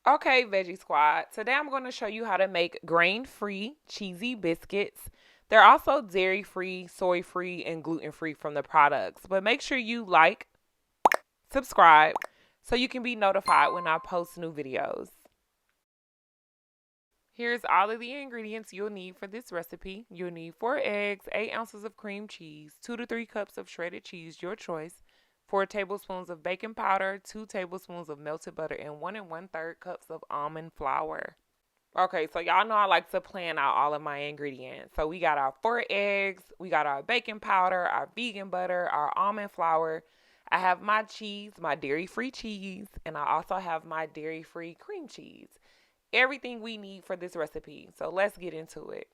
Okay, Veggie Squad. Today I'm going to show you how to make grain-free cheesy biscuits. They're also dairy-free, soy-free, and gluten-free from the products. But make sure you like, subscribe, so you can be notified when I post new videos. Here's all of the ingredients you'll need for this recipe. You'll need 4 eggs, 8 ounces of cream cheese, 2 to 3 cups of shredded cheese, your choice, 4 tablespoons of baking powder, 2 tablespoons of melted butter, and 1 1/3 cups of almond flour. Okay, so y'all know I like to plan out all of my ingredients. So we got our 4 eggs, we got our baking powder, our vegan butter, our almond flour. I have my cheese, my dairy-free cheese, and I also have my dairy-free cream cheese. Everything we need for this recipe. So let's get into it.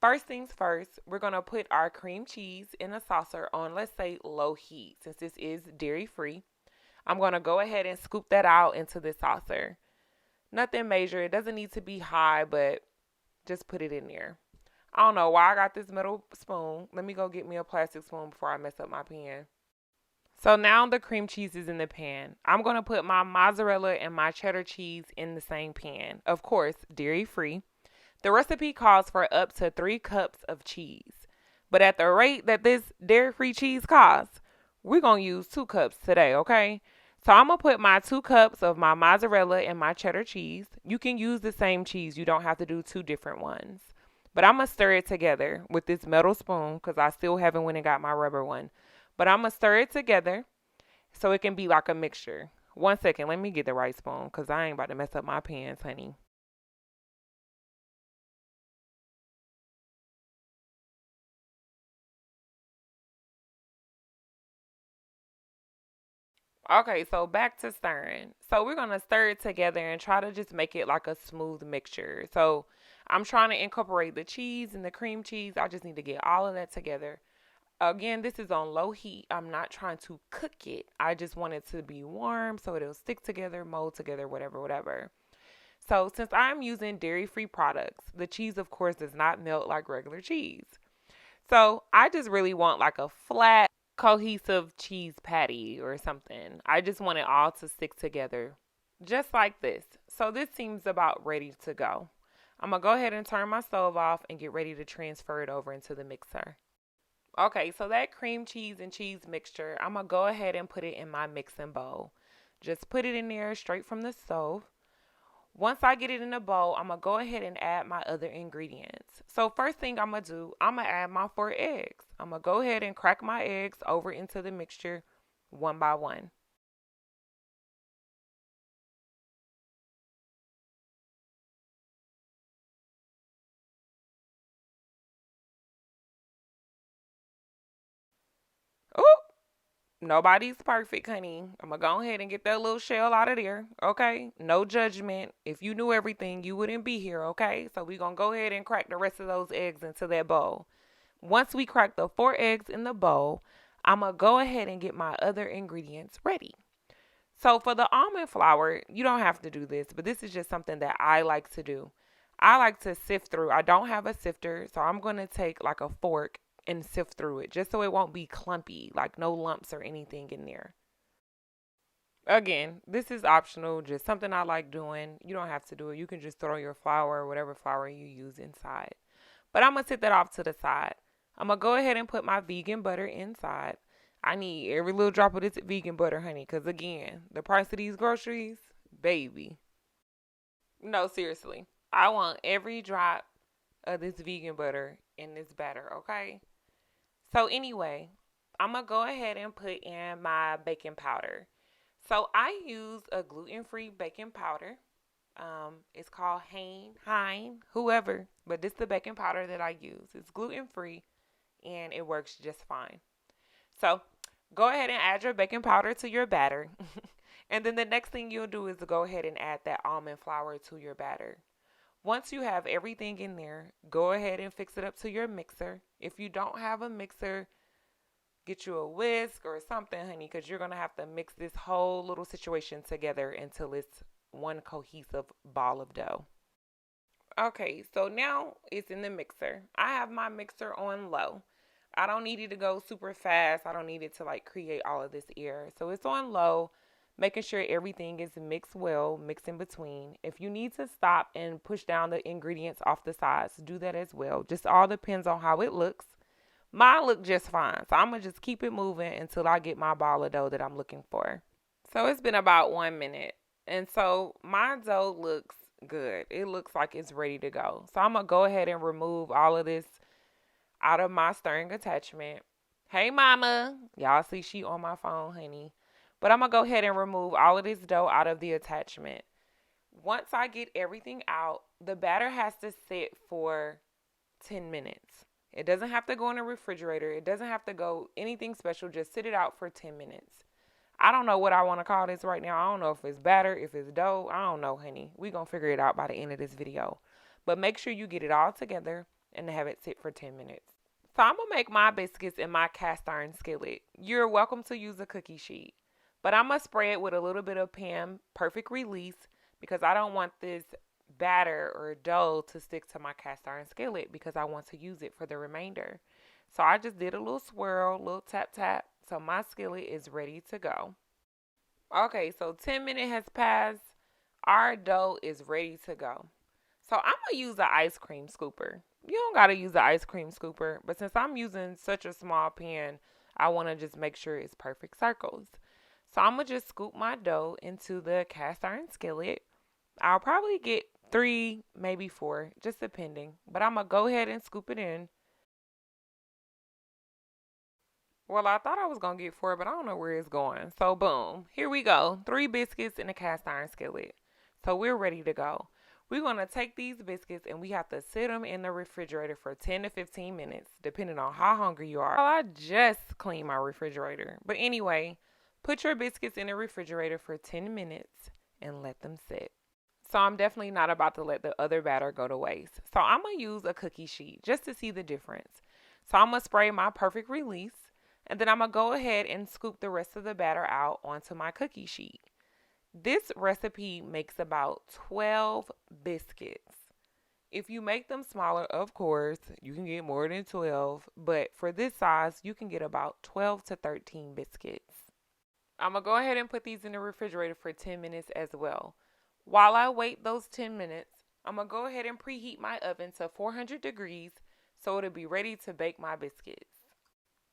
First things first, we're going to put our cream cheese in a saucer on, let's say, low heat. Since this is dairy-free, I'm going to go ahead and scoop that out into this saucer. Nothing major. It doesn't need to be high, but just put it in there. I don't know why I got this metal spoon. Let me go get me a plastic spoon before I mess up my pan. So now the cream cheese is in the pan. I'm going to put my mozzarella and my cheddar cheese in the same pan. Of course, dairy-free. The recipe calls for up to 3 cups of cheese. But at the rate that this dairy-free cheese costs, we're going to use 2 cups today, okay? So I'm going to put my 2 cups of my mozzarella and my cheddar cheese. You can use the same cheese. You don't have to do 2 different ones. But I'm going to stir it together with this metal spoon because I still haven't went and got my rubber one. But I'm going to stir it together so it can be like a mixture. 1 second, let me get the right spoon because I ain't about to mess up my pans, honey. Okay, so back to stirring. So we're going to stir it together and try to just make it like a smooth mixture. So I'm trying to incorporate the cheese and the cream cheese. I just need to get all of that together. Again, this is on low heat. I'm not trying to cook it. I just want it to be warm so it'll stick together, mold together, whatever, whatever. So since I'm using dairy-free products, the cheese, of course, does not melt like regular cheese. So I just really want like a flat, cohesive cheese patty or something. I just want it all to stick together, just like this. So this seems about ready to go. I'm going to go ahead and turn my stove off and get ready to transfer it over into the mixer. Okay, so that cream cheese and cheese mixture, I'm going to go ahead and put it in my mixing bowl. Just put it in there straight from the stove. Once I get it in a bowl, I'm going to go ahead and add my other ingredients. So first thing I'm going to do, I'm going to add my 4 eggs. I'm going to go ahead and crack my eggs over into the mixture one by one. Oop, nobody's perfect, honey. I'm going to go ahead and get that little shell out of there, okay? No judgment. If you knew everything, you wouldn't be here, okay? So we're going to go ahead and crack the rest of those eggs into that bowl. Once we crack the 4 eggs in the bowl, I'm going to go ahead and get my other ingredients ready. So for the almond flour, you don't have to do this, but this is just something that I like to do. I like to sift through. I don't have a sifter, so I'm going to take like a fork and sift through it just so it won't be clumpy, like no lumps or anything in there. Again, this is optional, just something I like doing. You don't have to do it. You can just throw your flour or whatever flour you use inside. But I'm going to set that off to the side. I'm going to go ahead and put my vegan butter inside. I need every little drop of this vegan butter, honey, because again, the price of these groceries, baby. No, seriously. I want every drop of this vegan butter in this batter, okay? So anyway, I'm going to go ahead and put in my baking powder. So I use a gluten-free baking powder. It's called whoever, but this is the baking powder that I use. It's gluten-free and it works just fine. So go ahead and add your baking powder to your batter. And then the next thing you'll do is to go ahead and add that almond flour to your batter. Once you have everything in there, go ahead and fix it up to your mixer. If you don't have a mixer, get you a whisk or something, honey, because you're going to have to mix this whole little situation together until it's one cohesive ball of dough. Okay, so now it's in the mixer. I have my mixer on low. I don't need it to go super fast. I don't need it to like create all of this air. So it's on low, making sure everything is mixed well, mixed in between. If you need to stop and push down the ingredients off the sides, do that as well. Just all depends on how it looks. Mine look just fine. So I'm going to just keep it moving until I get my ball of dough that I'm looking for. So it's been about 1 minute. And so my dough looks good. It looks like it's ready to go. So I'm going to go ahead and remove all of this out of my stirring attachment. Hey, mama. Y'all see she on my phone, honey. But I'm going to go ahead and remove all of this dough out of the attachment. Once I get everything out, the batter has to sit for 10 minutes. It doesn't have to go in the refrigerator. It doesn't have to go anything special. Just sit it out for 10 minutes. I don't know what I want to call this right now. I don't know if it's batter, if it's dough. I don't know, honey. We're going to figure it out by the end of this video. But make sure you get it all together and have it sit for 10 minutes. So I'm going to make my biscuits in my cast iron skillet. You're welcome to use a cookie sheet. But I'm going to spray it with a little bit of Pam Perfect Release because I don't want this batter or dough to stick to my cast iron skillet because I want to use it for the remainder. So I just did a little swirl, little tap tap. So my skillet is ready to go. Okay, so 10 minutes has passed. Our dough is ready to go. So I'm going to use an ice cream scooper. You don't got to use the ice cream scooper, but since I'm using such a small pan, I want to just make sure it's perfect circles. So I'm going to just scoop my dough into the cast iron skillet. I'll probably get 3, maybe 4, just depending. But I'm going to go ahead and scoop it in. Well, I thought I was going to get 4, but I don't know where it's going. So, boom. Here we go. 3 biscuits in a cast iron skillet. So, we're ready to go. We're going to take these biscuits and we have to sit them in the refrigerator for 10 to 15 minutes, depending on how hungry you are. Well, I just cleaned my refrigerator. But anyway, put your biscuits in the refrigerator for 10 minutes and let them sit. So I'm definitely not about to let the other batter go to waste. So I'm going to use a cookie sheet just to see the difference. So I'm going to spray my Perfect Release. And then I'm going to go ahead and scoop the rest of the batter out onto my cookie sheet. This recipe makes about 12 biscuits. If you make them smaller, of course, you can get more than 12. But for this size, you can get about 12 to 13 biscuits. I'm going to go ahead and put these in the refrigerator for 10 minutes as well. While I wait those 10 minutes, I'm going to go ahead and preheat my oven to 400 degrees so it'll be ready to bake my biscuits.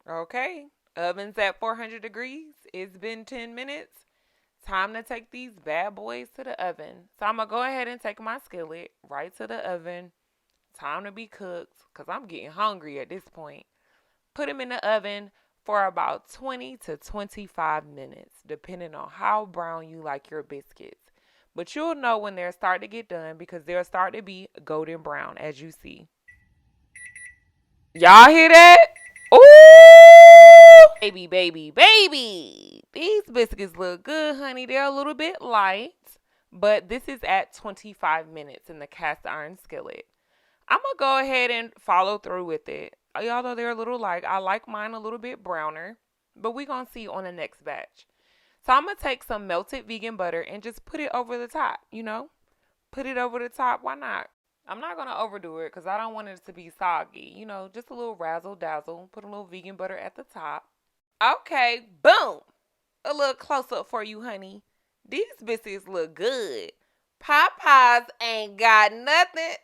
Okay, oven's at 400 degrees. It's been 10 minutes. Time to take these bad boys to the oven. So I'm going to go ahead and take my skillet right to the oven. Time to be cooked because I'm getting hungry at this point. Put them in the oven for about 20 to 25 minutes, depending on how brown you like your biscuits. But you'll know when they're starting to get done because they'll start to be golden brown, as you see. Y'all hear that? Ooh! Baby, baby, baby. These biscuits look good, honey. They're a little bit light, but this is at 25 minutes in the cast iron skillet. I'm going to go ahead and follow through with it. Although they're a little light, I like mine a little bit browner, but we're going to see on the next batch. So I'm going to take some melted vegan butter and just put it over the top, Put it over the top. Why not? I'm not going to overdo it because I don't want it to be soggy. Just a little razzle dazzle. Put a little vegan butter at the top. Okay, boom. A little close up for you, honey. These biscuits look good. Popeyes ain't got nothing.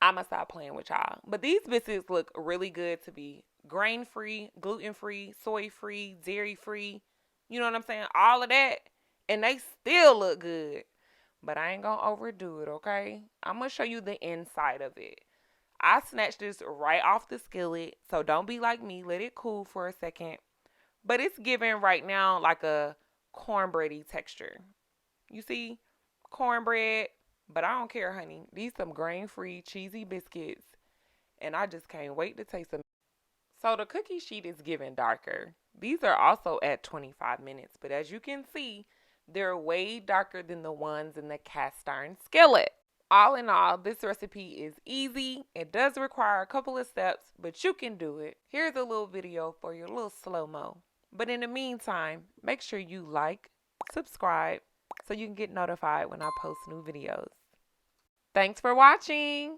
I'm going to stop playing with y'all. But these biscuits look really good to be grain-free, gluten-free, soy-free, dairy-free. You know what I'm saying? All of that. And they still look good. But I ain't going to overdo it, okay? I'm going to show you the inside of it. I snatched this right off the skillet. So don't be like me. Let it cool for a second. But it's giving right now like a cornbready texture. You see? Cornbread. But I don't care, honey. These some grain-free, cheesy biscuits. And I just can't wait to taste them. So the cookie sheet is giving darker. These are also at 25 minutes. But as you can see, they're way darker than the ones in the cast iron skillet. All in all, this recipe is easy. It does require a couple of steps, but you can do it. Here's a little video for your little slow-mo. But in the meantime, make sure you like, subscribe, so you can get notified when I post new videos. Thanks for watching.